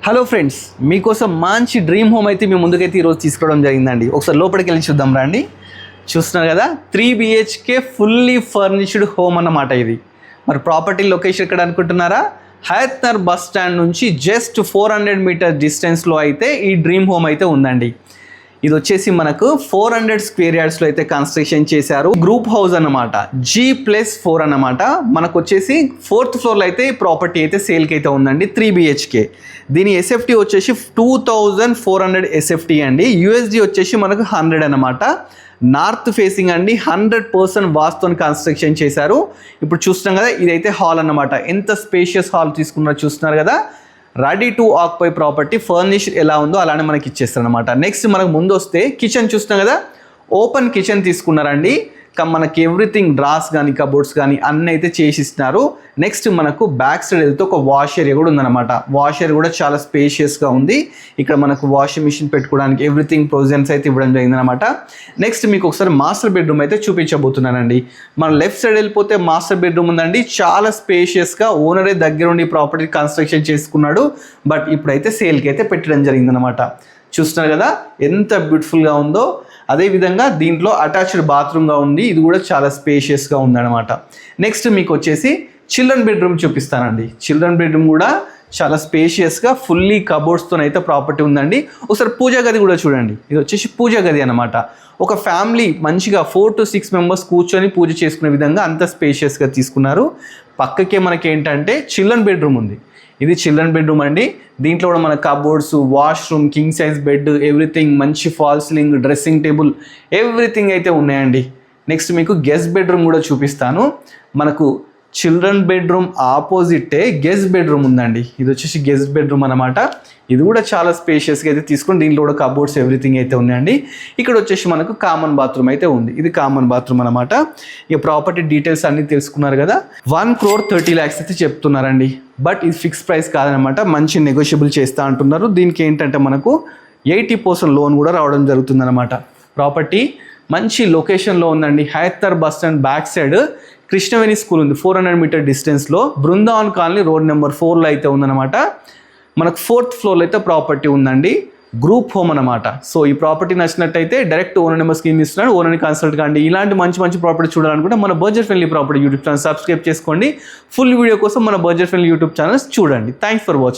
Hello friends, మీకోసం మంచి dream home అయితే మీ ముందుకైతే ఈరోజు తీసుకోవడం జరిగిందండి. ఒకసారి లోపలికి వెళ్ళి చూద్దాం రండి. చూస్తున్నారు కదా, 3 BHK ఫుల్లీ ఫర్నిష్డ్ హోమ్ అన్నమాట ఇది. మరి ప్రాపర్టీ లొకేషన్ ఎక్కడ అనుకుంటున్నారా? హయత్నగర్ బస్ స్టాండ్ నుంచి జస్ట్ 400 మీటర్ డిస్టెన్స్లో అయితే ఈ డ్రీమ్ హోమ్ అయితే ఉందండి. ఇది వచ్చేసి మనకు 400 స్క్వేర్ యార్డ్స్లో అయితే కన్స్ట్రక్షన్ చేశారు. గ్రూప్ హౌస్ అన్నమాట, G+4 అన్నమాట. మనకు వచ్చేసి 4th ఫ్లోర్లో అయితే ప్రాపర్టీ అయితే సేల్కి అయితే ఉందండి. 3 BHK. దీని SFT వచ్చేసి 2400 SFT అండి. USD వచ్చేసి మనకు 100 అన్నమాట. నార్త్ ఫేసింగ్ అండి, 100% వాస్తుని కన్స్ట్రక్షన్ చేశారు. ఇప్పుడు చూస్తున్నాం కదా, ఇదైతే హాల్ అన్నమాట. ఎంత స్పేషియస్ హాల్ తీసుకున్నారో చూస్తున్నారు కదా. Ready to occupy property, furnish ఎలా ఉందో అలానే మనకి ఇచ్చేస్తారు అనమాట. నెక్స్ట్ మనకు ముందు వస్తే కిచెన్ చూస్తున్నాం కదా, ఓపెన్ కిచెన్ తీసుకున్నారండి. మనకి ఎవ్రీథింగ్ డ్రాస్ కానీ కబోర్డ్స్ కానీ అన్నీ అయితే చేసి ఇస్తున్నారు. నెక్స్ట్ మనకు బ్యాక్ సైడ్ వెళ్తే ఒక వాష్ ఏరియా కూడా ఉందన్నమాట. వాష్ ఏరియా కూడా చాలా స్పేషియస్గా ఉంది. ఇక్కడ మనకు వాషింగ్ మిషన్ పెట్టుకోవడానికి ఎవ్రీథింగ్ ప్రొవిజన్స్ అయితే ఇవ్వడం జరిగిందనమాట. నెక్స్ట్ మీకు ఒకసారి మాస్టర్ బెడ్రూమ్ అయితే చూపించబోతున్నానండి. మన లెఫ్ట్ సైడ్ వెళ్ళిపోతే మాస్టర్ బెడ్రూమ్ ఉందండి. చాలా స్పేషియస్గా ఓనరే దగ్గర ఉండి ప్రాపర్టీ కన్స్ట్రక్షన్ చేసుకున్నాడు. బట్ ఇప్పుడైతే సేల్కి అయితే పెట్టడం జరిగిందనమాట. చూస్తున్నారు కదా ఎంత బ్యూటిఫుల్గా ఉందో. అదేవిధంగా దీంట్లో అటాచ్డ్ బాత్రూమ్గా ఉంది. ఇది కూడా చాలా స్పేషియస్గా ఉందన్నమాట. నెక్స్ట్ మీకు వచ్చేసి చిల్డ్రన్ బెడ్రూమ్ చూపిస్తానండి. చిల్డ్రన్ బెడ్రూమ్ కూడా చాలా స్పేషియస్గా ఫుల్లీ కబోర్డ్స్తో అయితే ప్రాపర్టీ ఉందండి. ఒకసారి పూజా గది కూడా చూడండి. ఇది వచ్చేసి పూజా గది అనమాట. ఒక ఫ్యామిలీ మంచిగా 4 to 6 మెంబర్స్ కూర్చొని పూజ చేసుకునే విధంగా అంత స్పేషియస్గా తీసుకున్నారు. పక్కకే మనకి ఏంటంటే చిల్డ్రన్ బెడ్రూమ్ ఉంది. ఇది చిల్డ్రన్ బెడ్రూమ్ అండి. దీంట్లో కూడా మన cupboards, washroom, king size bed, everything, మంచి fall ceiling, dressing table, everything అయితే ఉన్నాయండి. నెక్స్ట్ మీకు గెస్ట్ బెడ్రూమ్ కూడా చూపిస్తాను. మనకు చిల్డ్రన్ బెడ్రూమ్ ఆపోజిటే గెస్ట్ బెడ్రూమ్ ఉందండి. ఇది వచ్చేసి గెస్ట్ బెడ్రూమ్ అనమాట. ఇది కూడా చాలా స్పేషియస్గా అయితే తీసుకుని దీంట్లో కూడా కబోర్డ్స్ ఎవ్రీథింగ్ అయితే ఉన్నాయండి. ఇక్కడ వచ్చేసి మనకు కామన్ బాత్రూమ్ అయితే ఉంది. ఇది కామన్ బాత్రూమ్ అనమాట. ఇక ప్రాపర్టీ డీటెయిల్స్ అన్నీ తెలుసుకున్నారు కదా. 1,30,00,000 అయితే చెప్తున్నారండి. బట్ ఇది ఫిక్స్ ప్రైస్ కాదనమాట, మంచి నెగోషియబుల్ చేస్తా అంటున్నారు. దీనికి ఏంటంటే మనకు 80% లోన్ కూడా రావడం జరుగుతుందన్నమాట. ప్రాపర్టీ మంచి లొకేషన్లో ఉందండి. Hayathnagar bus stand back side Krishnaveni school ఉంది. 400 మీటర్ డిస్టెన్స్లో బృందావన్ కాలనీ రోడ్ నెంబర్ 4లో అయితే ఉందన్నమాట. మనకు 4th ఫ్లోర్లో అయితే ప్రాపర్టీ ఉందండి. గ్రూప్ హోమ్ అనమాట. సో ఈ ప్రాపర్టీ నచ్చినట్టయితే డైరెక్ట్ ఓనర్ నెంబర్ స్కీమ్ ఇస్తున్నాడు, ఓనర్ని కన్సల్ట్ కాండి. ఇలాంటి మంచి ప్రాపర్టీ చూడాలనుకుంటే మన budget friendly property YouTube channel subscribe చేసుకోండి. ఫుల్ వీడియో కోసం మన బడ్జెట్ ఫ్రెండ్లీ యూట్యూబ్ ఛానల్స్ చూడండి. Thanks for watching.